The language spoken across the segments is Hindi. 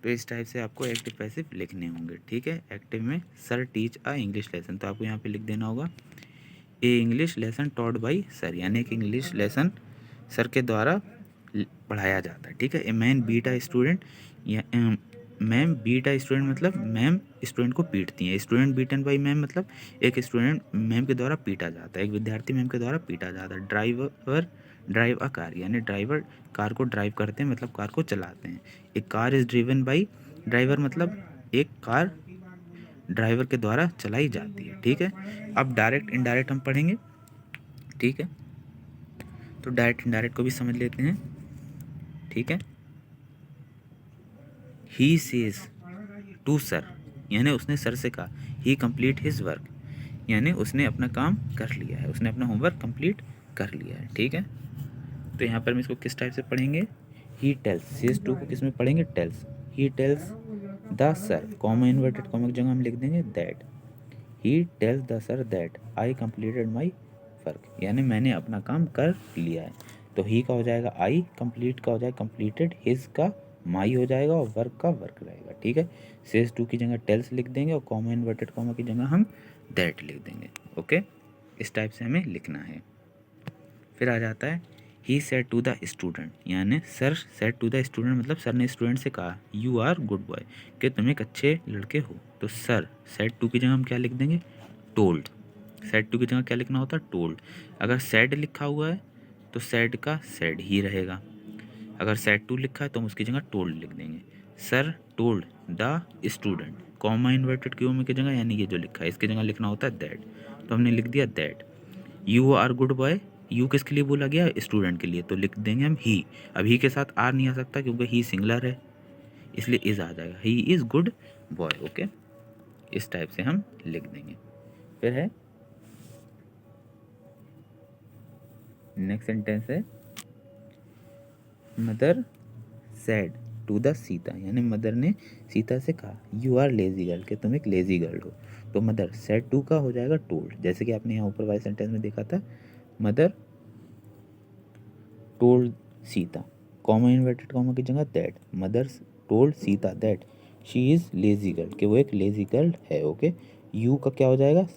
तो इस टाइप से आपको एक्टिव पैसिव लिखने होंगे, ठीक है। एक्टिव में sir teach a English lesson, तो आपको यहाँ पे लिख देना होगा a English lesson taught by sir, यानी एक इंग्लिश लेसन सर के द्वारा पढ़ाया जाता है, ठीक है। A man beat a student, या मैम बीट अ स्टूडेंट मतलब मैम स्टूडेंट को पीटती हैं। स्टूडेंट बीटन बाई मैम मतलब एक स्टूडेंट मैम के द्वारा पीटा जाता है, एक विद्यार्थी मैम के द्वारा पीटा जाता है। ड्राइवर ड्राइव अ कार, यानी ड्राइवर कार को ड्राइव करते हैं, मतलब कार को चलाते हैं। एक car is driven by driver मतलब एक कार ड्राइवर के द्वारा चलाई जाती है, ठीक है। अब डायरेक्ट इनडायरेक्ट हम पढ़ेंगे, ठीक है। तो डायरेक्ट इनडायरेक्ट को भी समझ लेते हैं, ठीक है। ही सेज टू सर, यानी उसने सर से कहा ही कंप्लीट हिज वर्क, यानी उसने अपना काम कर लिया है, उसने अपना होमवर्क कंप्लीट कर लिया है, ठीक है। तो यहाँ पर हम इसको किस टाइप से पढ़ेंगे, ही टेल्स, सेज टू को किस में पढ़ेंगे, tells. He tells the sir, comma inverted comma की जगह हम लिख देंगे that. He tells the sir that I completed my work, यानी मैंने अपना काम कर लिया है। तो ही का हो जाएगा आई, कंप्लीट का हो जाएगा कंप्लीटेड, हिज का माई हो जाएगा और वर्क का वर्क रहेगा, ठीक है। सेज टू की जगह टेल्स लिख देंगे और कॉमा इन्वर्टेड कॉमा की जगह हम दैट लिख देंगे, ओके। इस टाइप से हमें लिखना है। फिर आ जाता है ही सेड टू द स्टूडेंट, यानी sir said to the student मतलब सर ने स्टूडेंट से कहा यू आर गुड बॉय, कि तुम एक अच्छे लड़के हो। तो सर सेड टू की जगह हम क्या लिख देंगे, टोल्ड। सेड टू की जगह क्या लिखना होता है, टोल्ड। अगर सेड लिखा हुआ है तो सेड का सेड ही रहेगा, अगर सेड टू लिखा है तो हम उसकी जगह टोल्ड लिख देंगे। Sir told the student, comma inverted क्यों की जगह, यानी ये जो लिखा है इसकी जगह लिखना होता है दैट, तो हमने लिख दिया that. You are good boy, you किसके लिए बोला गया, स्टूडेंट के लिए, तो लिख देंगे हम ही। अब ही के साथ आर नहीं आ सकता क्योंकि ही सिंगलर है, इसलिए इज आ जाएगा, he is good boy, okay. इस टाइप से हम लिख देंगे। फिर है नेक्स्ट सेंटेंस है mother said to the Sita, यानी मदर ने सीता से कहा यू आर लेजी गर्ल, कि तुम एक लेजी गर्ल हो। तो मदर सेड टू का हो जाएगा टोल्ड, जैसे कि आपने यहाँ ऊपर वाले सेंटेंस में देखा था, mother told Sita, comma inverted comma की जगह that, mother told Sita that she is lazy girl, कि वो एक लेजी गर्ल है, ओके। यू का क्या हो जाएगा,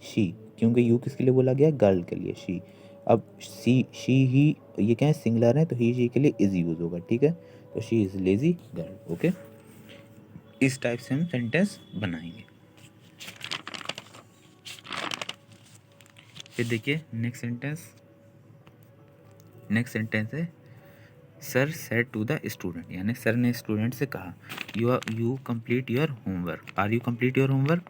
शी, क्योंकि यू किसके लिए बोला गया, गर्ल के लिए, शी। अब शी ही ये क्या है, सिंगलर है, तो ही शी के लिए इज यूज होगा, ठीक है। तो she is lazy girl, okay. इस टाइप से हम सेंटेंस बनाएंगे। फिर देखिए नेक्स्ट सेंटेंस है sir said to the student, यानी सर ने स्टूडेंट से कहा you complete your homework, are you complete your homework,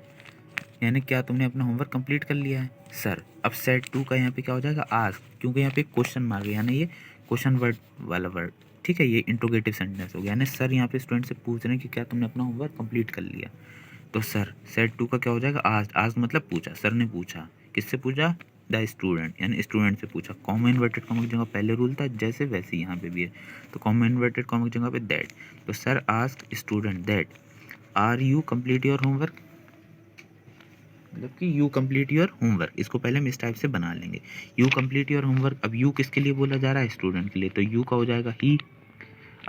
यानी क्या तुमने अपना होमवर्क कंप्लीट कर लिया है, सर। अब सेड टू का यहाँ पे क्या हो जाएगा, आस्क, क्योंकि यहाँ पे क्वेश्चन मार्क है, यानी ये क्वेश्चन वर्ड वाला वर्ड, ठीक है, ये इंट्रोगेटिव सेंटेंस हो गया, यानी सर यहाँ पे स्टूडेंट से पूछ रहे हैं कि क्या तुमने अपना होमवर्क कंप्लीट कर लिया। तो सर सेड टू का क्या हो जाएगा, आस्क मतलब पूछा, सर ने पूछा, किससे पूछा, द स्टूडेंट, यानी स्टूडेंट से पूछा। कॉमा इन्वर्टेड कॉमा की जगह पहले रूल था जैसे वैसे यहाँ पे भी है, तो कॉमा इन्वर्टेड कॉमा की जगह पे दैट। तो sir ask student that are you complete your homework, मतलब कि यू कंप्लीट योर होमवर्क, इसको पहले हम इस टाइप से बना लेंगे, यू कंप्लीट योर होमवर्क। अब यू किसके लिए बोला जा रहा है, स्टूडेंट के लिए, तो यू का हो जाएगा ही।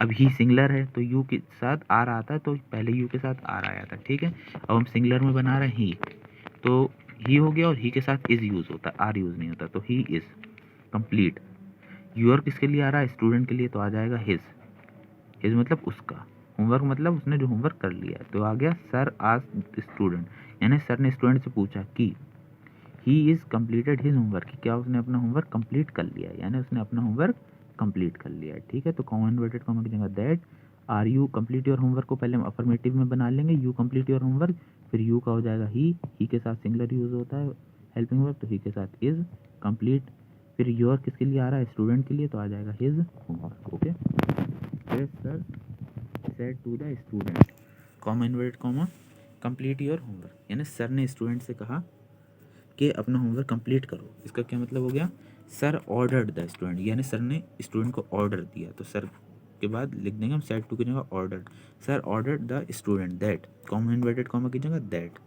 अब ही सिंगलर है तो यू के साथ आर आता है, तो पहले यू के साथ आर आया था, ठीक है। अब हम सिंगलर में बना रहे हैं ही, तो ही हो गया और ही के साथ इज यूज होता है, आर यूज नहीं होता, तो ही इज कंप्लीट। यूर किसके लिए आ रहा है, स्टूडेंट के लिए, तो आ जाएगा हिज। हिज मतलब उसका, होमवर्क मतलब उसने जो होमवर्क कर लिया है, तो आ गया सर आस्क्ड स्टूडेंट, यानी सर ने स्टूडेंट से पूछा कि he is completed his homework, क्या उसने अपना होमवर्क कंप्लीट कर लिया है, यानी उसने अपना होमवर्क कंप्लीट कर लिया है, ठीक है। तो कॉमा इन्वर्टेड कॉमा की जगह that are you complete your homework को पहले हम अफर्मेटिव में बना लेंगे, यू कंप्लीट योर होमवर्क, फिर यू का हो जाएगा ही के साथ सिंगलर यूज होता है हेल्पिंग वर्ब, तो ही के साथ इज कंप्लीट, फिर योर किसके लिए आ रहा है, स्टूडेंट के लिए, तो आ जाएगा हिज होमवर्क, ओके। फिर sir said to the student, comma inverted comma complete your homework, यानी सर ने स्टूडेंट से कहा कि अपना होमवर्क कंप्लीट करो। इसका क्या मतलब हो गया, सर ऑर्डर्ड द स्टूडेंट, यानी सर ने स्टूडेंट को ऑर्डर दिया, तो सर के बाद लिख देंगे हम सेड टू की जगह order, sir ordered the student that, comma inverted comma की जगह दैट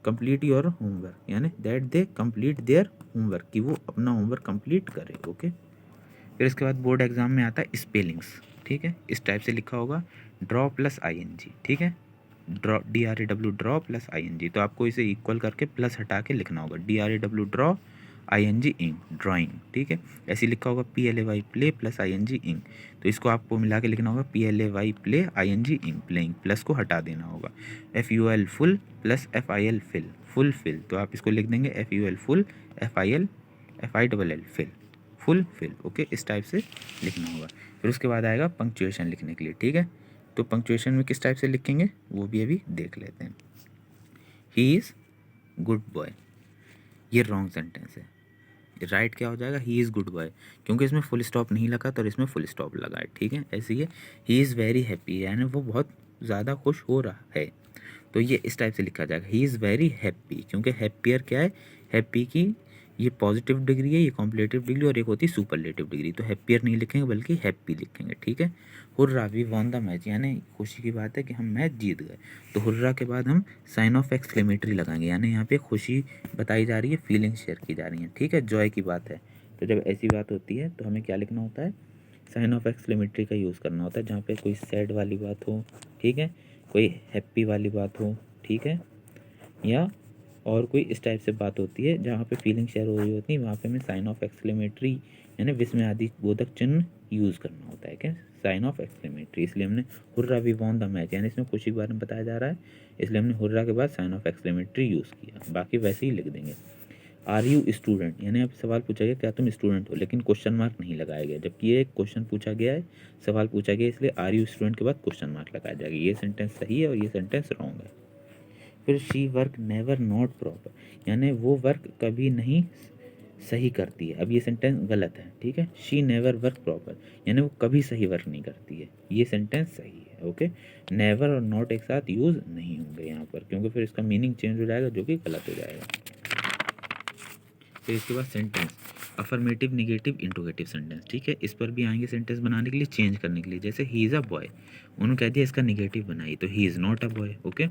कंप्लीट योर होमवर्क, यानी that they complete their homework, कि वो अपना होमवर्क कंप्लीट करे, ओके। फिर इसके बाद बोर्ड एग्जाम में आता है स्पेलिंग्स, ठीक है, इस टाइप से लिखा होगा ड्रॉ प्लस ING, ठीक है, draw DRAW draw plus ING। तो आपको इसे इक्वल करके प्लस हटा के लिखना होगा DRAW draw ING ing drawing, ठीक है। ऐसे लिखा होगा PLAY play plus ING ing, तो इसको आपको मिला के लिखना होगा PLAY play ING ing playing, plus को हटा देना होगा। FUL full plus FIL fill full fill, तो आप इसको लिख देंगे FUL full FIL fill full fill, okay, इस टाइप से लिखना होगा। फिर उसके बाद आएगा पंक्चुएशन लिखने के लिए, ठीक है। तो पंक्चुएशन में किस टाइप से लिखेंगे वो भी अभी देख लेते हैं। ही इज़ गुड बॉय, ये रॉन्ग सेंटेंस है। राइट क्या हो जाएगा, ही इज़ गुड बॉय, क्योंकि इसमें फुल स्टॉप नहीं लगा तो इसमें फुल स्टॉप लगा है, ठीक है। ऐसे ही ही इज़ वेरी हैप्पी, यानी वो बहुत ज़्यादा खुश हो रहा है, तो ये इस टाइप से लिखा जाएगा ही इज़ वेरी हैप्पी, क्योंकि हैप्पियर क्या है, हैप्पी की ये पॉजिटिव डिग्री है, ये कॉम्पलेटिव डिग्री, और एक होती है सुपरलेटिव डिग्री। तो हैप्पियर नहीं लिखेंगे बल्कि हैप्पी लिखेंगे, ठीक है। Hurrah we won the match, यानी खुशी की बात है कि हम मैच जीत गए। तो हुर्रा के बाद हम साइन ऑफ एक्सक्लेमेटरी लगाएंगे, यानी यहाँ पे खुशी बताई जा रही है, फीलिंग शेयर की जा रही है, ठीक है, जॉय की बात है। तो जब ऐसी बात होती है तो हमें क्या लिखना होता है, साइन ऑफ एक्सक्लेमेटरी का यूज़ करना होता है, जहाँ पे कोई सैड वाली बात हो, ठीक है, कोई हैप्पी वाली बात हो, ठीक है, या और कोई इस टाइप से बात होती है जहाँ पे फीलिंग शेयर हो रही होती है, वहाँ पे हमें साइन ऑफ एक्सक्लेमेटरी यानी विस्मयादि बोधक चिन्ह यूज़ करना होता है, क्या, साइन ऑफ एक्सक्लेमेटरी। इसलिए हमने hurrah we won the match, यानी इसमें खुशी के बारे में बताया जा रहा है, इसलिए हमने हुर्रा के बाद साइन ऑफ एक्सक्लेमेटरी यूज़ किया, बाकी वैसे ही लिख देंगे। आर यू स्टूडेंट, यानी अब सवाल पूछा गया क्या तुम स्टूडेंट हो, लेकिन क्वेश्चन मार्क नहीं लगाया गया, जबकि ये क्वेश्चन पूछा गया है, सवाल पूछा गया, इसलिए आर यू स्टूडेंट के बाद क्वेश्चन मार्क लगाया जाएगा। ये सेंटेंस सही है और ये सेंटेंस रॉन्ग है। फिर she work never not proper, यानी वो वर्क कभी नहीं सही करती है। अब ये सेंटेंस गलत है, ठीक है, शी नेवर वर्क प्रॉपर, यानी वो कभी सही वर्क नहीं करती है, ये सेंटेंस सही है, ओके। नेवर और नॉट एक साथ यूज़ नहीं होंगे यहाँ पर, क्योंकि फिर इसका मीनिंग चेंज हो जाएगा, जो कि गलत हो जाएगा। फिर इसके बाद sentence affirmative, negative, interrogative sentence, ठीक है, इस पर भी आएंगे सेंटेंस बनाने के लिए, चेंज करने के लिए। जैसे ही इज़ अ बॉय, उन्होंने कह दिया इसका निगेटिव बनाइए, तो he is not a boy, okay.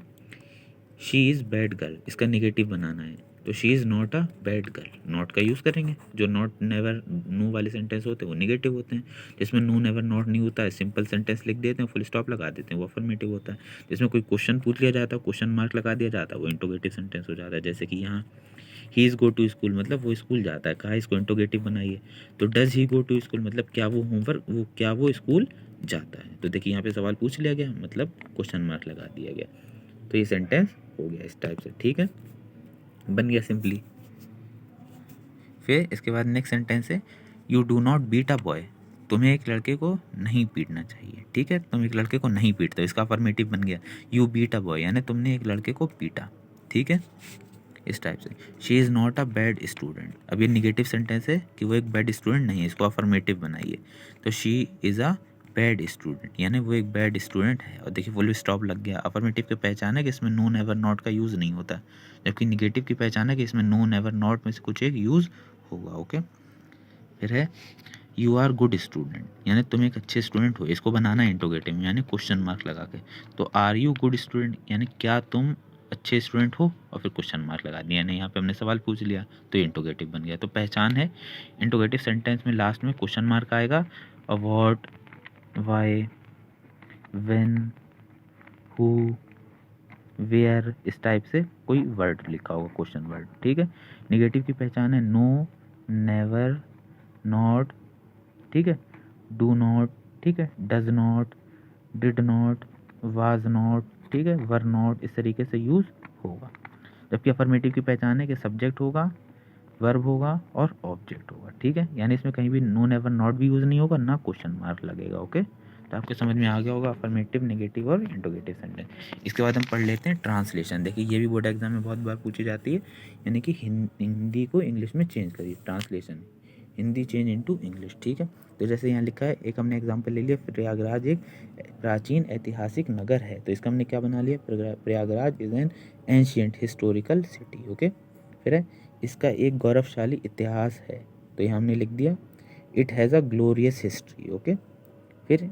She is bad girl, इसका निगेटिव बनाना है, तो she is not a bad girl, not का यूज़ करेंगे। जो नॉट नेवर नो वाले सेंटेंस होते हैं वो निगेटिव होते हैं, जिसमें नो नेवर नॉट नहीं होता है, सिंपल सेंटेंस लिख देते हैं, फुल स्टॉप लगा देते हैं, वो अफर्मेटिव होता है। जिसमें कोई क्वेश्चन पूछ लिया जाता है, क्वेश्चन मार्क लगा दिया जाता है, वो इंट्रोगेटिव सेंटेंस हो जाता है। जैसे कि यहाँ he is go to school, मतलब वो स्कूल जाता है, कहा इसको इंट्रोगेटिव बनाइए। तो does he go to school, मतलब क्या वो होमवर्क, वो क्या वो स्कूल जाता है। तो देखिए यहाँ पे सवाल पूछ लिया गया, मतलब क्वेश्चन मार्क लगा दिया गया, तो ये सेंटेंस हो गया इस टाइप से, ठीक है, बन गया सिंपली। फिर इसके बाद नेक्स्ट सेंटेंस है you do not beat a boy, तुम्हें एक लड़के को नहीं पीटना चाहिए, ठीक है, तुम एक लड़के को नहीं पीटते, इसका अफर्मेटिव बन गया यू बीट अ बॉय, यानी तुमने एक लड़के को पीटा, ठीक है, इस टाइप से। She is not a bad student, अब ये निगेटिव सेंटेंस है कि वो एक बैड स्टूडेंट नहीं है, इसको अफर्मेटिव बनाइए, तो she is a bad student, यानी वो एक बैड स्टूडेंट है। और देखिए फुल स्टॉप लग गया। अफर्मेटिव की पहचान है कि इसमें नो नेवर नॉट का यूज़ नहीं होता, जबकि निगेटिव की पहचान है कि इसमें नो नेवर नॉट में से कुछ एक यूज़ होगा, ओके। फिर है यू आर गुड स्टूडेंट, यानी तुम एक अच्छे स्टूडेंट हो, इसको बनाना है इंट्रोगेटिव में, यानी क्वेश्चन मार्क लगा के। तो आर यू गुड स्टूडेंट, यानी क्या तुम अच्छे स्टूडेंट हो, और फिर क्वेश्चन मार्क लगा दिया, यानी यहाँ पे हमने सवाल पूछ लिया, तो ये इंट्रोगेटिव बन गया। तो पहचान है इंट्रोगेटिव सेंटेंस में लास्ट में क्वेश्चन मार्क आएगा, और what, why, when, who, where, इस टाइप से कोई वर्ड लिखा होगा, क्वेश्चन वर्ड, ठीक है। निगेटिव की पहचान है नो, नेवर, नॉट, ठीक है, डू नॉट, ठीक है, does not, did not, was not, ठीक है, वर नॉट, इस तरीके से यूज़ होगा। जबकि अफर्मेटिव की पहचान है कि सब्जेक्ट होगा, वर्ब होगा और ऑब्जेक्ट होगा, ठीक है, यानी इसमें कहीं भी नो नेवर नॉट भी यूज़ नहीं होगा, ना क्वेश्चन मार्क लगेगा, ओके। तो आपके समझ में आ गया होगा अफर्मेटिव, नेगेटिव और इंट्रोगेटिव सेंटेंस। इसके बाद हम पढ़ लेते हैं ट्रांसलेशन। देखिए ये भी बोर्ड एग्जाम में बहुत बार पूछी जाती है, यानी कि हिंदी को इंग्लिश में चेंज करिए, translation, Hindi change into English, ठीक है। तो जैसे यहाँ लिखा है, एक हमने एग्जांपल ले लिया, प्रयागराज एक प्राचीन ऐतिहासिक नगर है, तो इसका हमने क्या बना लिया, Prayagraj is an ancient historical city, okay. फिर है इसका एक गौरवशाली इतिहास है, तो यहाँ हमने लिख दिया it has a glorious history, okay. फिर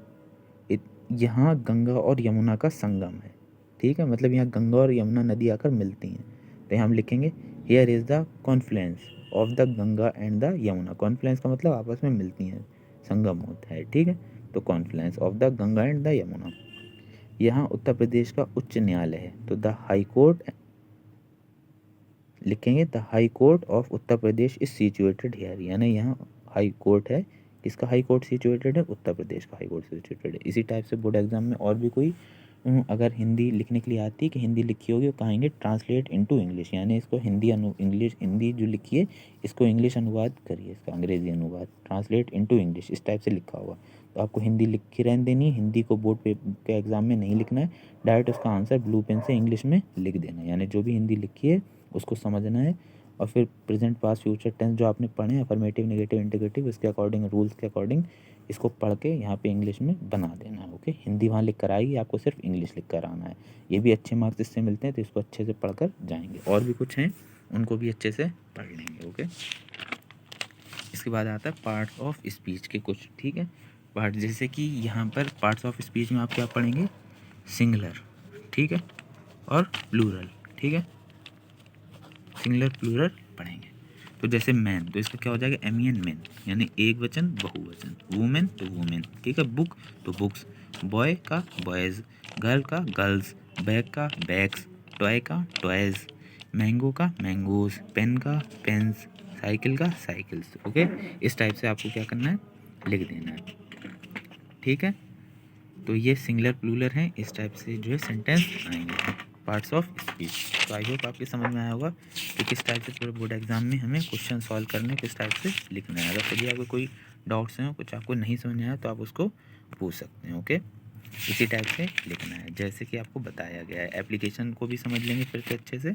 यहाँ गंगा और यमुना का संगम है, ठीक है, मतलब यहाँ गंगा और यमुना नदी आकर मिलती हैं, तो यहाँ हम लिखेंगे here is the Confluence of the Ganga and the Yamuna. Confluence का मतलब आपस में मिलती हैं, संगम होता है, ठीक है। तो Confluence of the Ganga and the Yamuna. यहाँ उत्तर प्रदेश का उच्च न्यायालय है, तो द हाई कोर्ट लिखेंगे, the high court of Uttar Pradesh is situated here, यानी यहाँ हाई कोर्ट है, किसका हाई कोर्ट सिचुएटेड है, उत्तर प्रदेश का हाई कोर्ट सिचुएटेड है। इसी टाइप से बोर्ड एग्जाम में और भी कोई अगर हिंदी लिखने के लिए आती है कि हिंदी लिखी होगी, वो कहेंगे ट्रांसलेट इनटू इंग्लिश, यानी इसको हिंदी जो लिखी है इसको इंग्लिश अनुवाद करिए, इसका अंग्रेजी अनुवाद ट्रांसलेट इनटू इंग्लिश, इस टाइप से लिखा हुआ। तो आपको हिंदी लिख के रहने देनी है, हिंदी को बोर्ड पे के एग्ज़ाम में नहीं लिखना है, डायरेक्ट उसका आंसर ब्लू पेन से इंग्लिश में लिख देना है, यानी जो भी हिंदी लिखी है उसको समझना है, और फिर प्रेजेंट पास्ट फ्यूचर टेंस जो आपने पढ़े अफर्मेटिव नेगेटिव इंटीग्रेटिव इसके अकॉर्डिंग रूल्स के अकॉर्डिंग इसको पढ़ के यहाँ पे इंग्लिश में बना देना है। ओके, हिंदी वहाँ लिख कर आएगी, आपको सिर्फ इंग्लिश लिख कर आना है। ये भी अच्छे मार्क्स इससे मिलते हैं, तो इसको अच्छे से पढ़ कर जाएंगे। और भी कुछ हैं उनको भी अच्छे से पढ़ लेंगे। ओके, इसके बाद आता है पार्ट्स ऑफ स्पीच के कुछ, ठीक है पार्ट, जैसे कि यहाँ पर पार्ट्स ऑफ स्पीच में आप क्या पढ़ेंगे, सिंगुलर, ठीक है, और प्लूरल, ठीक है, सिंगुलर प्लूरल पढ़ेंगे। तो जैसे मैन, तो इसका क्या हो जाएगा, MEN मैन, यानी एक वचन बहुवचन, वुमेन तो वुमेन, ठीक है, बुक तो बुक्स, बॉय का बॉयज़, गर्ल का गर्ल्स, बैग का बैग्स, टॉय का टॉयज़, मैंगो का मैंगोज, पेन का पेन्स, साइकिल का साइकिल्स। ओके, इस टाइप से आपको क्या करना है, लिख देना है, ठीक है। तो ये सिंगुलर प्लूरल हैं, इस टाइप से जो है सेंटेंस आएंगे पार्ट्स ऑफ स्पीच। तो आई होप आपके समझ में आया होगा कि किस टाइप से पूरे बोर्ड एग्जाम में हमें क्वेश्चन सॉल्व करने, किस टाइप से लिखना है। अगर कभी आपको कोई डाउट्स हैं, कुछ आपको नहीं समझ में आया तो आप उसको पूछ सकते हैं। ओके, इसी टाइप से लिखना है जैसे कि आपको बताया गया है। एप्लीकेशन को भी समझ लेंगे फिर से अच्छे से,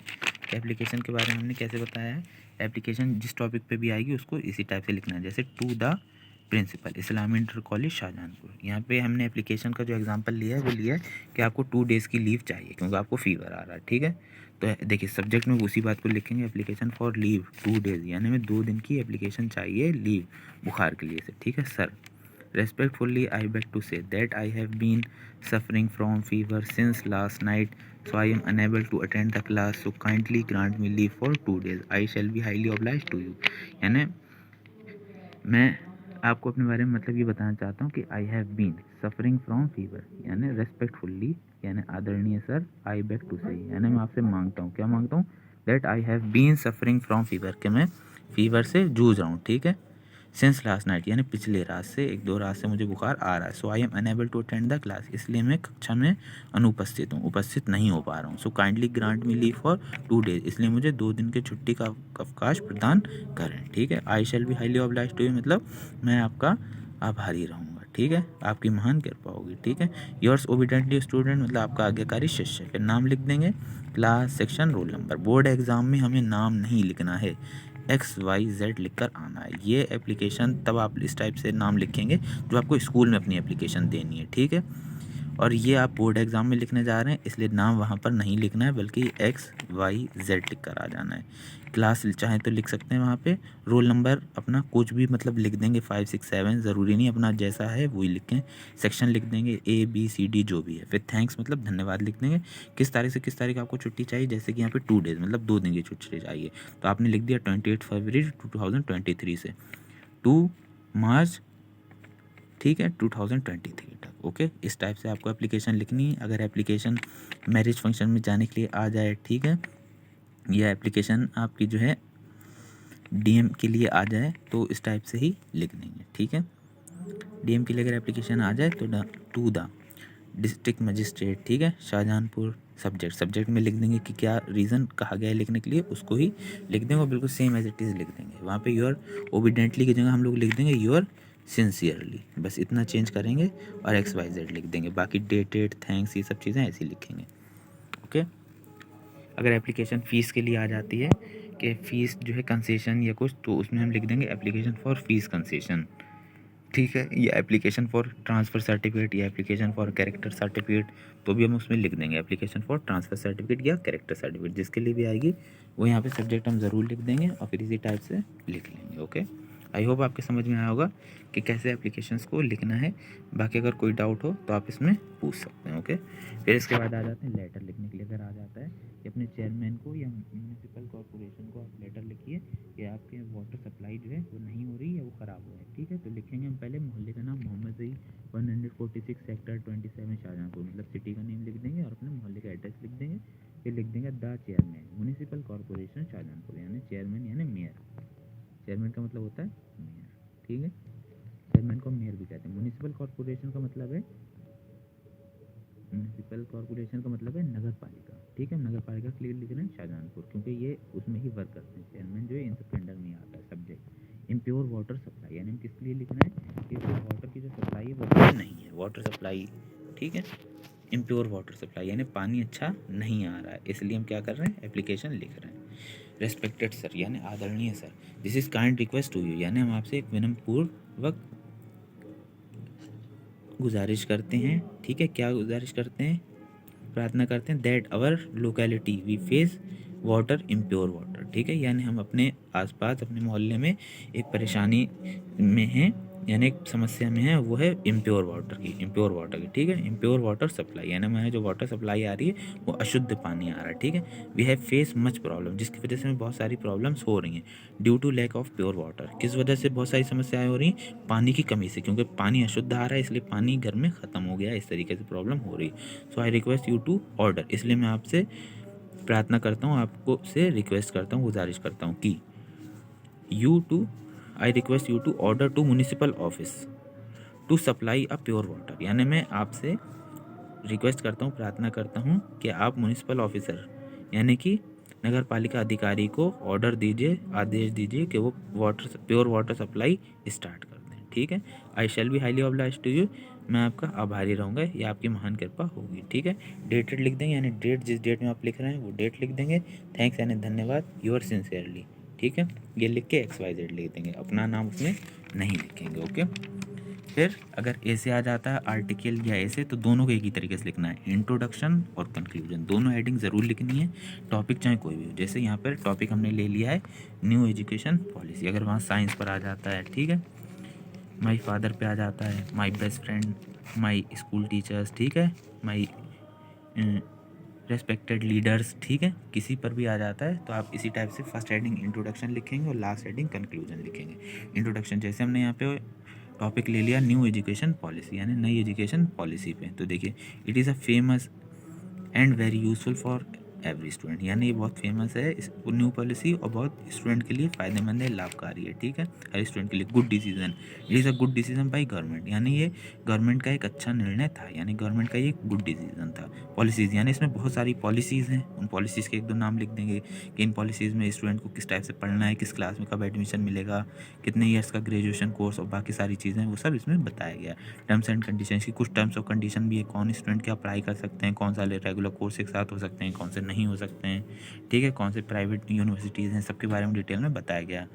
एप्लीकेशन के बारे में हमने कैसे बताया है। एप्लीकेशन जिस टॉपिक पे भी आएगी उसको इसी टाइप से लिखना है, जैसे to the principal Islami inter college Shahjahanpur. यहाँ पे हमने एप्लीकेशन का जो एग्जांपल लिया है वो लिया है कि आपको 2 डेज़ की लीव चाहिए क्योंकि आपको फीवर आ रहा है, ठीक है। तो देखिए सब्जेक्ट में उसी बात को लिखेंगे, एप्लीकेशन फॉर लीव 2 डेज़, यानी हमें 2 दिन की एप्लीकेशन चाहिए लीव बुखार के लिए से, ठीक है sir. Respectfully, I beg to say that I have been suffering from fever since last night, so I am unable to attend the class. So kindly grant me leave for 2 days. I shall be highly obliged to you. यानी मैं आपको अपने बारे में मतलब ये बताना चाहता हूँ कि I have been suffering from fever, यानी रेस्पेक्टफुल्ली, यानी आदरणीय सर, आई बेग टू से, यानी मैं आपसे मांगता हूँ, क्या मांगता हूँ, that I have been suffering from fever, कि मैं फीवर से जूझ रहा हूँ, ठीक है, सिंस लास्ट नाइट, यानी पिछले रात से, 1-2 रात से मुझे बुखार आ रहा है। So I am unable to attend the class, इसलिए मैं कक्षा में अनुपस्थित हूँ, उपस्थित नहीं हो पा रहा हूँ। So kindly grant me leave for 2 days, इसलिए मुझे 2 दिन की छुट्टी का अवकाश प्रदान करें, ठीक है। I shall be highly obliged to you, मतलब मैं आपका आभारी रहूँगा, ठीक है, आपकी महान कृपा होगी, ठीक है। योर्स ओबिडेंटली स्टूडेंट, मतलब आपका आज्ञाकारी शिष्य। फिर नाम लिख देंगे, class, section, roll number. Board exam में हमें नाम नहीं लिखना है, XYZ लिख कर आना है। ये एप्लीकेशन तब आप इस टाइप से नाम लिखेंगे जो आपको स्कूल में अपनी एप्लीकेशन देनी है, ठीक है। और ये आप बोर्ड एग्ज़ाम में लिखने जा रहे हैं, इसलिए नाम वहाँ पर नहीं लिखना है, बल्कि XYZ लिख कर आ जाना है। क्लास चाहें तो लिख सकते हैं वहाँ पे, रोल नंबर अपना कुछ भी मतलब लिख देंगे, 5 6 7, ज़रूरी नहीं अपना जैसा है वही लिखें। सेक्शन लिख देंगे ABCD जो भी है। फिर थैंक्स मतलब धन्यवाद लिख देंगे। किस तारीख से किस तारीख आपको छुट्टी चाहिए, जैसे कि यहाँ पे 2 डेज़ मतलब 2 दिन की छुट्टी चाहिए, तो आपने लिख दिया 28 फरवरी 2023 से 2 मार्च, ठीक है, 2023 तक। ओके, इस टाइप से आपको एप्लीकेशन लिखनी है। अगर एप्लीकेशन मैरिज फंक्शन में जाने के लिए आ जाए, ठीक है, या एप्लीकेशन आपकी जो है DM के लिए आ जाए, तो इस टाइप से ही लिख देंगे, ठीक है। DM के लिए अगर एप्लीकेशन आ जाए तो टू द डिस्ट्रिक्ट मजिस्ट्रेट, ठीक है, शाहजहानपुर। सब्जेक्ट में लिख देंगे कि क्या रीज़न कहा गया है लिखने के लिए, उसको ही लिख देंगे और बिल्कुल सेम एज इट इज़ लिख देंगे। वहाँ पे योर ओबिडेंटली की जगह हम लोग लिख देंगे योर सिंसियरली, बस इतना चेंज करेंगे और XYZ लिख देंगे। बाकी डेटेड, थैंक्स, ये सब चीज़ें ऐसे ही लिखेंगे। ओके, अगर एप्लीकेशन फ़ीस के लिए आ जाती है कि फ़ीस जो है कंसेशन या कुछ, तो उसमें हम लिख देंगे एप्लीकेशन फॉर फीस कंसेशन, ठीक है। या एप्लीकेशन फॉर ट्रांसफ़र सर्टिफिकेट या एप्लीकेशन फॉर कैरेक्टर सर्टिफिकेट, तो भी हम उसमें लिख देंगे एप्लीकेशन फॉर ट्रांसफ़र सर्टिफिकेट या कैरेक्टर सर्टिफिकेट, जिसके लिए भी आएगी वो यहाँ पे सब्जेक्ट हम ज़रूर लिख देंगे और फिर इसी टाइप से लिख लेंगे। ओके, आई होप आपके समझ में आया होगा कि कैसे एप्लीकेशंस को लिखना है। बाकी अगर कोई डाउट हो तो आप इसमें पूछ सकते हैं। ओके, फिर इसके बाद आ जाते हैं लेटर लिखने के लिए। अगर आ जाता है कि अपने चेयरमैन को या म्यूनिसिपल कॉर्पोरेशन को आप लेटर लिखिए कि आपके वाटर सप्लाई जो है वो नहीं हो रही है, वो ख़राब हो है। ठीक है, तो लिखेंगे हम पहले मोहल्ले का नाम मोहम्मद जई 146 सेक्टर 27 शाहजहाँपुर, मतलब सिटी का नेम लिख देंगे और अपने मोहल्ले का एड्रेस लिख देंगे। फिर लिख देंगे the chairman municipal corporation Shahjahanpur, यानी चेयरमैन यानी मेयर। चेयरमैन का मतलब होता है मेयर। ठीक है, चेयरमैन को मेयर भी कहते हैं। म्यूनिसिपल कॉर्पोरेशन का मतलब है नगर पालिका। ठीक है, नगर पालिका क्लियर लिख रहे हैं शाहजहाँपुर, क्योंकि ये उसमें ही वर्क करते हैं। चेयरमैन जो है इन सबके अंडर में आता है सब्जेक्ट। इम्प्योर वाटर सप्लाई, यानी हम किसके लिए लिख रहे हैं कि जो वाटर की जो सप्लाई है वो अच्छी नहीं है, वाटर सप्लाई। ठीक है, इम्प्योर वाटर सप्लाई यानी पानी अच्छा नहीं आ रहा है, इसलिए हम क्या कर रहे हैं, एप्लीकेशन लिख रहे हैं। रेस्पेक्टेड सर यानी आदरणीय sir, this is kind request to you, यानी हम आपसे एक विनम्रपूर्वक गुजारिश करते हैं। ठीक है, क्या गुजारिश करते हैं, प्रार्थना करते हैं, that our locality we face water impure water. ठीक है, यानी हम अपने आसपास अपने मोहल्ले में एक परेशानी में हैं, यानी एक समस्या में है, वो है इम्प्योर वाटर की। ठीक है, इम्प्योर वाटर सप्लाई यानी हमारे जो वाटर सप्लाई आ रही है वो अशुद्ध पानी आ रहा है। ठीक है, we have face much problem, जिसकी वजह से हमें बहुत सारी प्रॉब्लम्स हो रही हैं। Due to lack of pure water, किस वजह से बहुत सारी समस्याएं हो रही हैं, पानी की कमी से, क्योंकि पानी अशुद्ध आ रहा है इसलिए पानी घर में ख़त्म हो गया, इस तरीके से प्रॉब्लम हो रही है। So I request you to order, इसलिए मैं आपसे प्रार्थना करता हूँ, आपको से रिक्वेस्ट करता हूँ, गुजारिश करता हूँ कि I request you to order to municipal office to supply a pure water, यानी मैं आपसे रिक्वेस्ट करता हूँ, प्रार्थना करता हूँ कि आप म्यूनिसिपल ऑफिसर यानी कि नगर पालिका अधिकारी को ऑर्डर दीजिए, आदेश दीजिए कि वो प्योर वाटर सप्लाई स्टार्ट कर दें। ठीक है, I shall be highly obliged to you, मैं आपका आभारी रहूँगा, ये आपकी महान कृपा होगी। ठीक है, डेटेड लिख देंगे, यानी डेट जिस डेट में आप लिख रहे हैं वो डेट लिख देंगे। थैंक्स यानी धन्यवाद, योर सिंसियरली। ठीक है, ये लिख के XYZ लिख देंगे, अपना नाम उसमें नहीं लिखेंगे। ओके, फिर अगर ऐसे आ जाता है आर्टिकल या ऐसे, तो दोनों को एक ही तरीके से लिखना है, इंट्रोडक्शन और कंक्लूजन, दोनों हेडिंग ज़रूर लिखनी है, टॉपिक चाहे कोई भी हो। जैसे यहाँ पर टॉपिक हमने ले लिया है न्यू एजुकेशन पॉलिसी, अगर वहाँ साइंस पर आ जाता है, ठीक है, माई फादर पे आ जाता है, my best friend, my school teachers, ठीक है, माई रेस्पेक्टेड लीडर्स, ठीक है, किसी पर भी आ जाता है तो आप इसी टाइप से फर्स्ट हेडिंग इंट्रोडक्शन लिखेंगे और लास्ट हेडिंग कंक्लूजन लिखेंगे। इंट्रोडक्शन जैसे हमने यहाँ पे टॉपिक ले लिया न्यू एजुकेशन पॉलिसी, यानी नई एजुकेशन पॉलिसी पे, तो देखिए it is a famous and very useful for every student, यानी ये बहुत फेमस है इस न्यू पॉलिसी और बहुत स्टूडेंट के लिए फ़ायदेमंद है, लाभकारी है। ठीक है, हर स्टूडेंट के लिए good decision, it is a good decision by government, यानी ये गवर्नमेंट का एक अच्छा निर्णय था, यानी गवर्नमेंट का ये गुड डिसीजन था। पॉलिसीज़ यानी इसमें बहुत सारी पॉलिसीज़ हैं, उन पॉलिसीज़ के एक दो नाम लिख देंगे कि इन पॉलिसीज़ में स्टूडेंट को किस टाइप से पढ़ना है, किस क्लास में कब एडमिशन मिलेगा, कितने ईयर्स का ग्रेजुएशन कोर्स और बाकी सारी चीज़ें वो सब इसमें बताया गया। टर्म्स एंड कंडीशन की कुछ टर्म्स और कंडीशन भी है, कौन स्टूडेंट क्या अप्लाई कर सकते हैं, कौन सा रेगुलर कोर्स एक साथ हो सकते हैं, कौन से नहीं हो सकते हैं। ठीक है, कौन से प्राइवेट यूनिवर्सिटीज़ हैं, सबके बारे में डिटेल में बताया गया।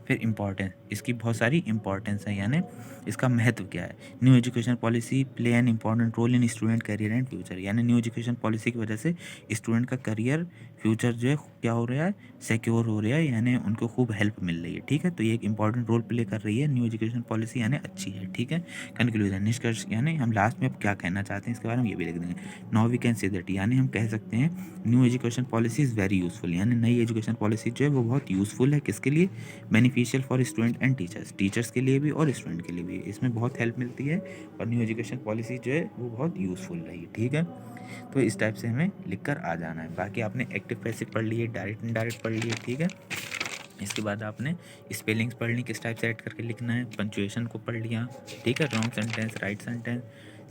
फिर इंपॉर्टेंस, इसकी बहुत सारी इंपॉर्टेंस है, यानी इसका महत्व क्या है। New education policy play an important role in student career and future, यानी न्यू एजुकेशन पॉलिसी की वजह से स्टूडेंट का करियर फ्यूचर जो है क्या हो रहा है, सिक्योर हो रहा है, यानी उनको खूब हेल्प मिल रही है। ठीक है, तो ये एक इंपॉर्टेंट रोल प्ले कर रही है न्यू एजुकेशन पॉलिसी, यानी अच्छी है। ठीक है, कंक्लूजन निष्कर्ष, यानी हम लास्ट में अब क्या कहना चाहते हैं इसके बारे में ये भी लिख देंगे। Now we can say that, यानी हम कह सकते हैं new education policy is very useful, यानी नई एजुकेशन पॉलिसी जो है वो बहुत यूज़फुल है, किसके लिए, beneficial for student and teachers के लिए भी और स्टूडेंट के लिए भी, इसमें बहुत हेल्प मिलती है और न्यू एजुकेशन पॉलिसी जो है वो बहुत यूज़फुल रही। ठीक है, तो इस टाइप से हमें लिख कर आ जाना है। बाकी आपने एक्टिव पैसिव पढ़ लिए, डायरेक्ट इनडायरेक्ट पढ़ लिए। ठीक है, इसके बाद आपने स्पेलिंग्स पढ़ ली, किस टाइप से ऐड करके लिखना है, पंचुएशन को पढ़ लिया। ठीक है, wrong sentence, right sentence,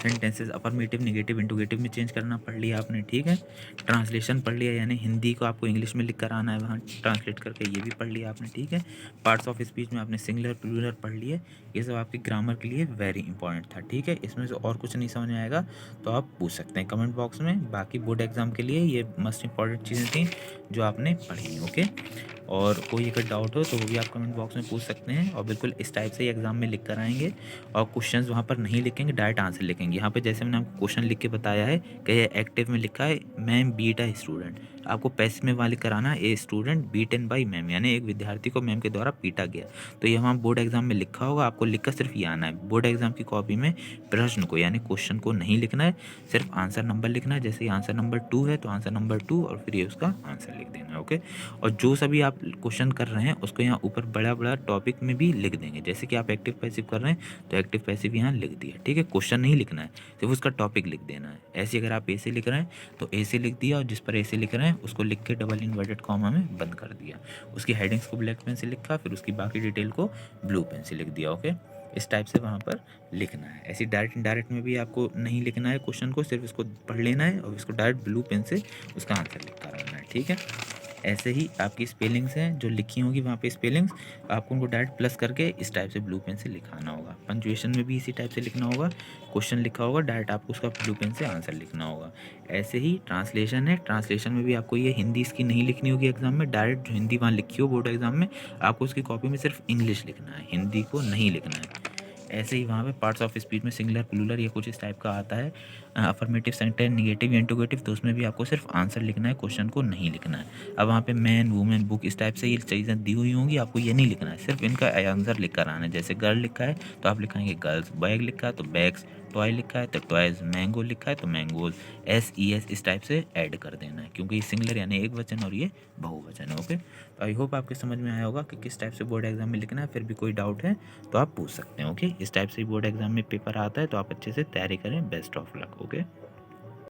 sentences affirmative negative interrogative में चेंज करना पढ़ लिया आपने। ठीक है, ट्रांसलेशन पढ़ लिया, यानी हिंदी को आपको इंग्लिश में लिख कर आना है वहाँ ट्रांसलेट करके, ये भी पढ़ लिया आपने। ठीक है, पार्ट्स ऑफ स्पीच में आपने सिंगुलर प्लूरल पढ़ लिए, ये सब आपकी ग्रामर के लिए वेरी इंपॉर्टेंट था। ठीक है, इसमें से और कुछ नहीं समझ में आएगा तो आप पूछ सकते हैं कमेंट बॉक्स में। बाकी बोर्ड एग्जाम के लिए ये मोस्ट इंपॉर्टेंट चीज़ें थी जो आपने पढ़ी। ओके, और कोई अगर डाउट हो तो वो भी आप कमेंट बॉक्स में पूछ सकते हैं, और बिल्कुल इस टाइप से एग्जाम में लिख कर आएंगे और क्वेश्चंस वहाँ पर नहीं लिखेंगे, डायरेक्ट आंसर लिखेंगे। यहाँ पे जैसे मैंने आपको क्वेश्चन लिख के बताया है कि ये एक्टिव में लिखा है, मैं बीटा स्टूडेंट, आपको पैसिव में वहाँ लिख कर आना a student beaten by ma'am, यानी एक विद्यार्थी को मैम के द्वारा पीटा गया। तो ये वहाँ बोर्ड एग्जाम में लिखा होगा, आपको लिख कर सिर्फ ये आना है। बोर्ड एग्जाम की कॉपी में प्रश्न को यानी क्वेश्चन को नहीं लिखना है, सिर्फ आंसर नंबर लिखना है। जैसे आंसर नंबर 2 है तो आंसर नंबर 2 और फिर ये उसका आंसर लिख देना है। ओके, और जो सभी आप क्वेश्चन कर रहे हैं उसको यहाँ ऊपर बड़ा बड़ा टॉपिक में भी लिख देंगे। जैसे कि आप एक्टिव पैसिव कर रहे हैं तो एक्टिव पैसिव यहाँ लिख दिया, ठीक है। क्वेश्चन नहीं लिखना है, सिर्फ उसका टॉपिक लिख देना है। ऐसे अगर आप ए से लिख रहे हैं तो ए से लिख दिया, और जिस पर ए से लिख रहे हैं उसको लिख के डबल इन्वर्टेड कॉमा में बंद कर दिया। उसकी हेडिंग्स को ब्लैक पेन से लिखा, फिर उसकी बाकी डिटेल को ब्लू पेन से लिख दिया। ओके, इस टाइप से वहाँ पर लिखना है। ऐसी डायरेक्ट इनडायरेक्ट में भी आपको नहीं लिखना है क्वेश्चन को, सिर्फ इसको पढ़ लेना है और इसको डायरेक्ट ब्लू पेन से उसका आंसर लिख कर आना है, ठीक है। ऐसे ही आपकी स्पेलिंग्स हैं जो लिखी होंगी वहाँ पे स्पेलिंग्स, आपको उनको डायरेक्ट प्लस करके इस टाइप से ब्लू पेन से लिखाना होगा। पंक्चुएशन में भी इसी टाइप से लिखना होगा, क्वेश्चन लिखा होगा, डायरेक्ट आपको उसका ब्लू पेन से आंसर लिखना होगा। ऐसे ही ट्रांसलेशन है, ट्रांसलेशन में भी आपको ये हिंदी इसकी नहीं लिखनी होगी एग्जाम में, डायरेक्ट जो हिंदी वहाँ लिखी हो बोर्ड एग्जाम में, आपको उसकी कॉपी में सिर्फ इंग्लिश लिखना है, हिंदी को नहीं लिखना है। ऐसे ही वहाँ पे पार्ट्स ऑफ स्पीच में सिंगुलर प्लूरल या कुछ इस टाइप का आता है, अफर्मेटिव सेंटेंस, निगेटिव, इंटरोगेटिव, तो उसमें भी आपको सिर्फ आंसर लिखना है, क्वेश्चन को नहीं लिखना है। अब वहाँ पे मैन, वुमेन, बुक इस टाइप से ये चीज़ें दी हुई होंगी, आपको ये नहीं लिखना है, सिर्फ इनका आंसर लिख कर आना है। जैसे गर्ल लिखा है तो आप लिखाएंगे गर्ल्स, बैग लिखा है तो बैग्स, टॉय लिखा है तो टॉयज़, मैंगो लिखा है तो मैंगोज, SES इस टाइप से ऐड कर देना है, क्योंकि ये सिंगुलर यानी एक वचन और ये बहुवचन है। ओके, तो आई होप आपके समझ में आया होगा कि किस टाइप से बोर्ड एग्जाम में लिखना है। फिर भी कोई डाउट है तो आप पूछ सकते हैं। ओके, इस टाइप से बोर्ड एग्जाम में पेपर आता है, तो आप अच्छे से तैयारी करें। Best of luck. ओके।